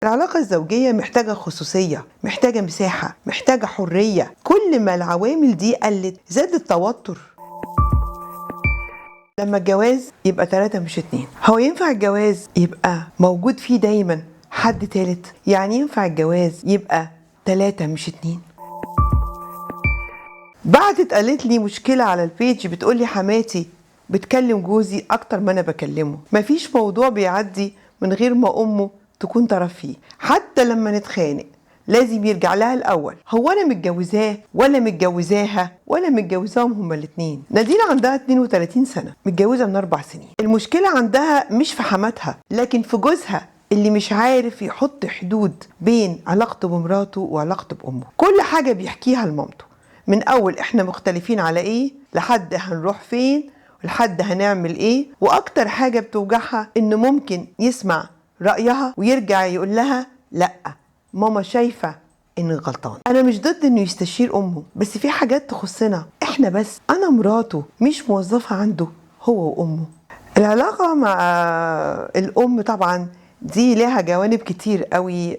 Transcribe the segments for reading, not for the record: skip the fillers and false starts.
العلاقة الزوجية محتاجة خصوصية، محتاجة مساحة، محتاجة حرية. كل ما العوامل دي قلت زاد التوتر. لما الجواز يبقى 3 مش 2. هو ينفع الجواز يبقى موجود فيه دايما حد تالت؟ يعني ينفع الجواز يبقى 3 مش 2؟ بعتت قالت لي مشكلة على البيج، بتقولي حماتي بتكلم جوزي أكتر ما أنا بكلمه، مفيش موضوع بيعدي من غير ما أمه تكون طرف فيه، حتى لما نتخانق لازم يرجع لها الأول. هو أنا متجوزاه ولا متجوزاها ولا متجوزاهم هما الاتنين؟ نادين عندها 32 سنة، متجوزة من 4 سنين. المشكلة عندها مش في حماتها لكن في جوزها اللي مش عارف يحط حدود بين علاقته بمراته وعلاقته بأمه. كل حاجة بيحكيها لمامته، من أول إحنا مختلفين على إيه لحد هنروح فين ولحد هنعمل إيه. وأكتر حاجة بتوجعها إنه ممكن يسمع رأيها ويرجع يقول لها لأ، ماما شايفة إنك غلطان. أنا مش ضد إنه يستشير أمه، بس في حاجات تخصنا إحنا بس. أنا مراته مش موظفة عنده هو وأمه. العلاقة مع الأم طبعا دي لها جوانب كتير قوي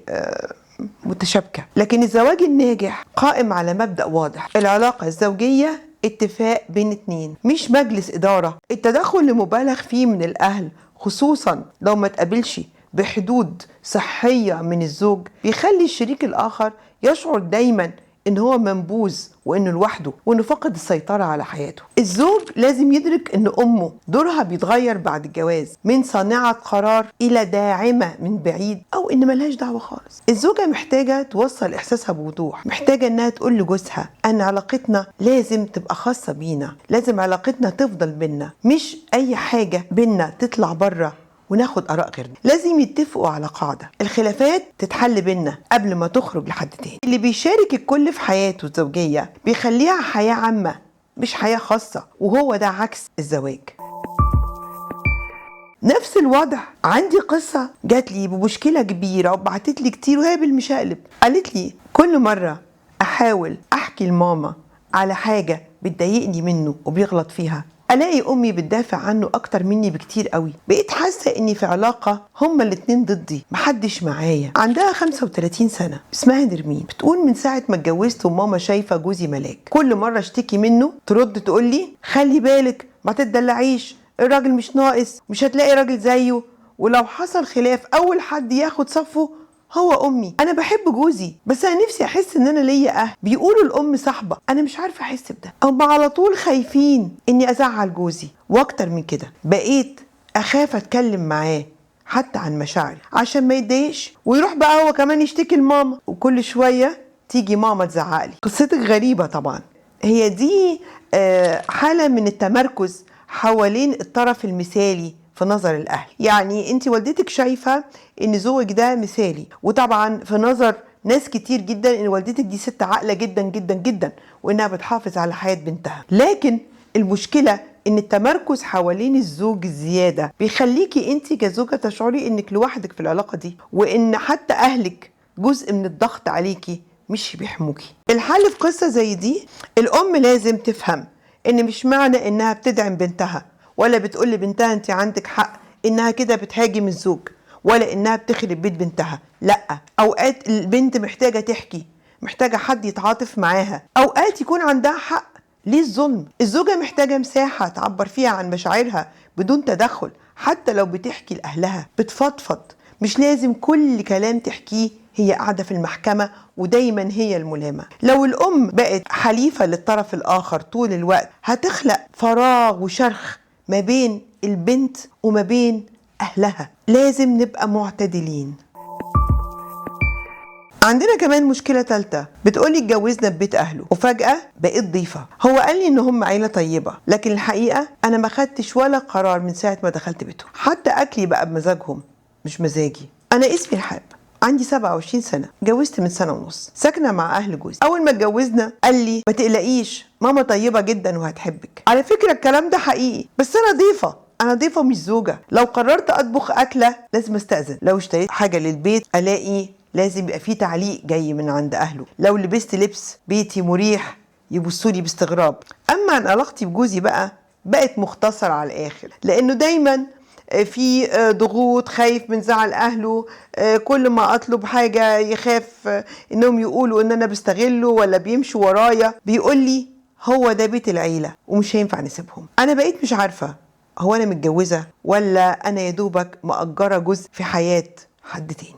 متشابكة، لكن الزواج الناجح قائم على مبدأ واضح. العلاقة الزوجية اتفاق بين 2 مش مجلس إدارة. التدخل المبالغ فيه من الأهل خصوصا لو ما تقابلش بحدود صحية من الزوج بيخلي الشريك الآخر يشعر دايما إن هو منبوذ وإنه لوحده وإنه فقد السيطرة على حياته. الزوج لازم يدرك إن أمه دورها بيتغير بعد الجواز من صانعة قرار إلى داعمة من بعيد أو إن ملهاش دعوة خالص. الزوجة محتاجة توصل إحساسها بوضوح، محتاجة إنها تقول لجوزها أن علاقتنا لازم تبقى خاصة بينا، لازم علاقتنا تفضل بينا، مش أي حاجة بينا تطلع بره وناخد آراء غيرنا. لازم يتفقوا على قاعدة، الخلافات تتحل بينا قبل ما تخرج لحد تاني. اللي بيشارك الكل في حياته الزوجية بيخليها حياة عامة مش حياة خاصة، وهو ده عكس الزواج. نفس الوضع. عندي قصة جات لي بمشكلة كبيرة وبعتت لي كتير وهي بالمشقلب. قالت لي كل مرة أحاول أحكي لماما على حاجة بتضايقني منه وبيغلط فيها ألاقي أمي بتدافع عنه أكتر مني بكتير قوي. بقيت حاسة إني في علاقة هما الاتنين ضدي، محدش معايا. عندها 35 سنة، اسمها نرمين. بتقول من ساعة ما اتجوزت وماما شايفة جوزي ملاك، كل مرة اشتكي منه ترد تقولي خلي بالك ما تدلعيش، الراجل مش ناقص، مش هتلاقي راجل زيه. ولو حصل خلاف أول حد ياخد صفه هو أمي. أنا بحب جوزي بس أنا نفسي أحس إن أنا ليا أهل. بيقولوا الأم صاحبة، أنا مش عارفة أحس بده. هم على طول خايفين إني أزعل جوزي، وأكتر من كده بقيت أخاف أتكلم معاه حتى عن مشاعري عشان ما يتضايقش ويروح بقى هو كمان يشتكي لماما، وكل شوية تيجي ماما تزعقلي. قصتك غريبة طبعا. هي دي حالة من التمركز حوالين الطرف المثالي في نظر الأهل. يعني انت والدتك شايفة ان زوجك ده مثالي، وطبعا في نظر ناس كتير جدا ان والدتك دي ست عاقلة جدا جدا جدا وانها بتحافظ على حياة بنتها. لكن المشكلة ان التمركز حوالين الزوج الزيادة بيخليكي انت كزوجة تشعري انك لوحدك في العلاقة دي، وان حتى اهلك جزء من الضغط عليكي مش بيحموكي. الحل في قصة زي دي الام لازم تفهم ان مش معنى انها بتدعم بنتها ولا بتقول لبنتها انت عندك حق انها كده بتهاجم الزوج ولا انها بتخرب بيت بنتها. لا، اوقات البنت محتاجة تحكي، محتاجة حد يتعاطف معاها، اوقات يكون عندها حق. ليه الظلم؟ الزوجة محتاجة مساحة تعبر فيها عن مشاعرها بدون تدخل، حتى لو بتحكي لأهلها بتفضفض. مش لازم كل كلام تحكيه هي قاعدة في المحكمة ودايما هي الملامة. لو الأم بقت حليفة للطرف الآخر طول الوقت هتخلق فراغ وشرخ ما بين البنت وما بين أهلها. لازم نبقى معتدلين. عندنا كمان مشكلة تالتة، بتقولي اتجوزنا ببيت أهله وفجأة بقيت ضيفة. هو قال لي إن هم عيلة طيبة، لكن الحقيقة أنا ما خدتش ولا قرار من ساعة ما دخلت بيتهم، حتى أكلي بقى بمزاجهم مش مزاجي. أنا اسمي رحاب، عندي 27 سنة، اتجوزت من 1.5 سنة، ساكنة مع أهل جوزي. أول ما اتجوزنا قال لي ما تقلقيش ماما طيبة جدا وهتحبك. على فكرة الكلام ده حقيقي، بس أنا ضيفة مش زوجة. لو قررت أطبخ أكلة لازم أستأذن، لو اشتريت حاجة للبيت ألاقي لازم يبقى فيه تعليق جاي من عند أهله، لو لبست لبس بيتي مريح يبصولي باستغراب. أما عن علاقتي بجوزي بقت مختصرة على الآخر، لأنه دايما في ضغوط، خايف من زعل اهله، كل ما اطلب حاجة يخاف انهم يقولوا ان انا بستغله ولا بيمشوا ورايا. بيقول لي هو ده بيت العيلة ومش هينفع نسيبهم. انا بقيت مش عارفة هو انا متجوزة ولا انا يا دوبك مأجرة جزء في حياة حد تاني.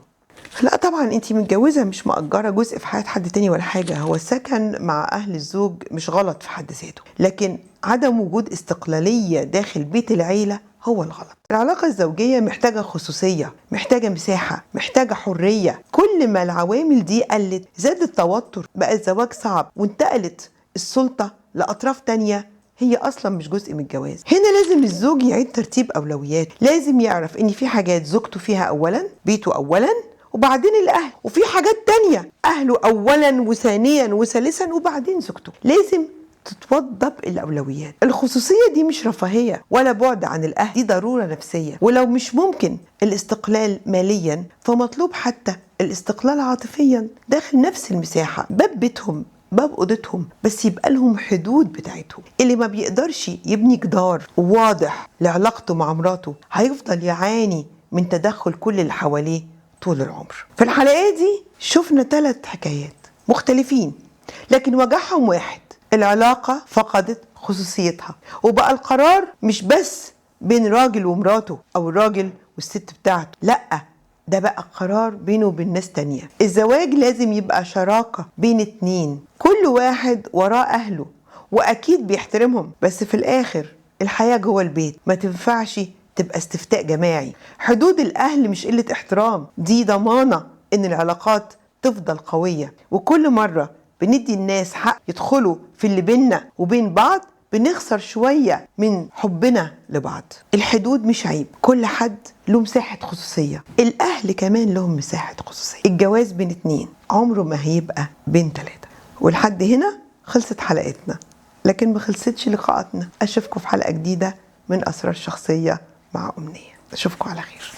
لا طبعا انتي متجوزة مش مأجرة جزء في حياة حد تاني ولا حاجة. هو السكن مع اهل الزوج مش غلط في حد ذاته، لكن عدم وجود استقلالية داخل بيت العيلة هو الغلط. العلاقة الزوجية محتاجة خصوصية، محتاجة مساحة، محتاجة حرية. كل ما العوامل دي قلت زاد التوتر، بقى الزواج صعب وانتقلت السلطة لأطراف تانية هي اصلا مش جزء من الجواز. هنا لازم الزوج يعيد ترتيب اولويات، لازم يعرف ان في حاجات زوجته فيها اولا، بيته اولا، وبعدين الاهل، وفي حاجات تانية اهله اولا وثانيا وثالثا وبعدين زوجته. لازم تتوضب الاولويات. الخصوصيه دي مش رفاهيه ولا بعد عن الاهل، دي ضروره نفسيه. ولو مش ممكن الاستقلال ماليا فمطلوب حتى الاستقلال عاطفيا داخل نفس المساحه، باب بيتهم، باب اوضتهم، بس يبقى لهم حدود بتاعتهم. اللي ما بيقدرش يبني جدار واضح لعلاقته مع مراته هيفضل يعاني من تدخل كل اللي حواليه طول العمر. في الحلقات دي شفنا 3 حكايات مختلفين لكن وجعهم واحد، العلاقة فقدت خصوصيتها وبقى القرار مش بس بين راجل ومراته او الراجل والست بتاعته، لأ ده بقى قرار بينه وبين ناس تانية. الزواج لازم يبقى شراكة بين 2، كل واحد وراه أهله وأكيد بيحترمهم، بس في الآخر الحياة جوه البيت ما تنفعش تبقى استفتاء جماعي. حدود الأهل مش قلة احترام، دي ضمانة إن العلاقات تفضل قوية. وكل مرة بندي الناس حق يدخلوا في اللي بيننا وبين بعض بنخسر شوية من حبنا لبعض. الحدود مش عيب، كل حد له مساحة خصوصية، الأهل كمان لهم مساحة خصوصية. الجواز بين 2 عمره ما هيبقى بين 3. ولحد هنا خلصت حلقتنا، لكن ما خلصتش لقاءاتنا. أشوفكم في حلقة جديدة من أسرار شخصية مع أمنية. أشوفكم على خير.